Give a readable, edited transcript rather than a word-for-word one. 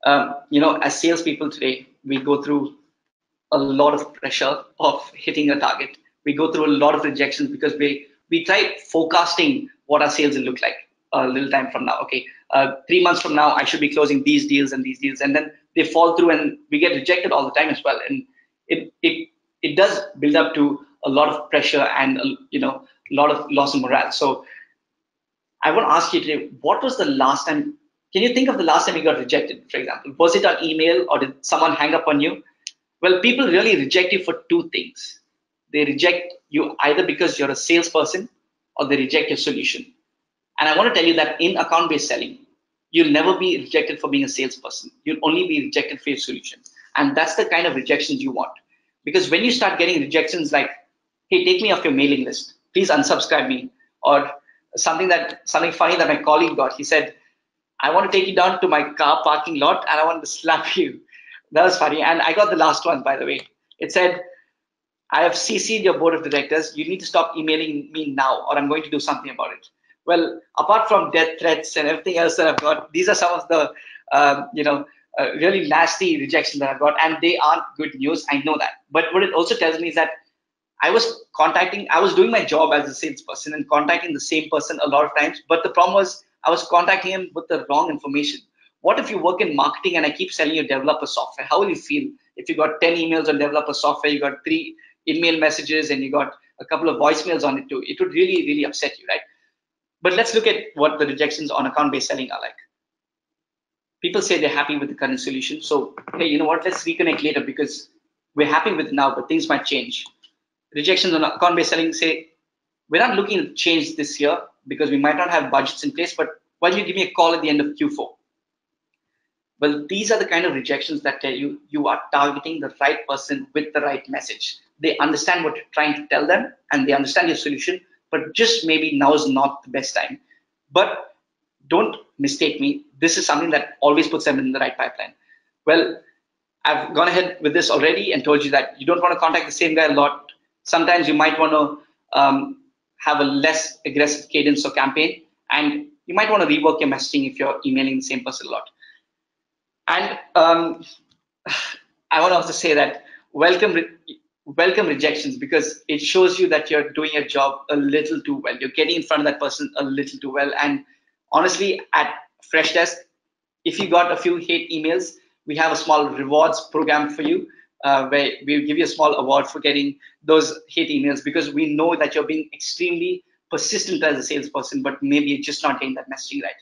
As salespeople today, we go through a lot of pressure of hitting a target. We go through a lot of rejections because we try forecasting what our sales will look like a little time from now. Okay, 3 months from now, I should be closing these deals and these deals, and then they fall through, and we get rejected all the time as well. And it does build up to a lot of pressure and a lot of loss of morale. So I want to ask you today, what was the last time? Can you think of the last time you got rejected, for example? Was it an email or did someone hang up on you? Well, people really reject you for two things. They reject you either because you're a salesperson or they reject your solution. And I want to tell you that in account-based selling, you'll never be rejected for being a salesperson. You'll only be rejected for your solution. And that's the kind of rejections you want. Because when you start getting rejections like, hey, take me off your mailing list, please unsubscribe me, or something funny that my colleague got, he said, I want to take you down to my car parking lot and I want to slap you. That was funny. And I got the last one, by the way. It said, I have CC'd your board of directors. You need to stop emailing me now or I'm going to do something about it. Well, apart from death threats and everything else that I've got, these are some of the really nasty rejections that I've got, and they aren't good news. I know that. But what it also tells me is that I was doing my job as a salesperson and contacting the same person a lot of times. But the problem was I was contacting him with the wrong information. What if you work in marketing and I keep selling you developer software? How will you feel if you got 10 emails on developer software, you got 3 email messages, and you got a couple of voicemails on it too? It would really, really upset you, right? But let's look at what the rejections on account-based selling are like. People say they're happy with the current solution. So, hey, you know what? Let's reconnect later because we're happy with it now, but things might change. Rejections on account-based selling say, we're not looking to change this year because we might not have budgets in place, but why don't you give me a call at the end of Q4? Well, these are the kind of rejections that tell you you are targeting the right person with the right message. They understand what you're trying to tell them and they understand your solution, but just maybe now is not the best time. But don't mistake me. This is something that always puts them in the right pipeline. Well, I've gone ahead with this already and told you that you don't want to contact the same guy a lot. Sometimes you might want to have a less aggressive cadence or campaign, and you might want to rework your messaging if you're emailing the same person a lot. And I want to also say that welcome rejections, because it shows you that you're doing your job a little too well. You're getting in front of that person a little too well. And honestly, at Freshdesk, if you got a few hate emails, we have a small rewards program for you where we give you a small award for getting those hate emails, because we know that you're being extremely persistent as a salesperson, but maybe you're just not getting that messaging right.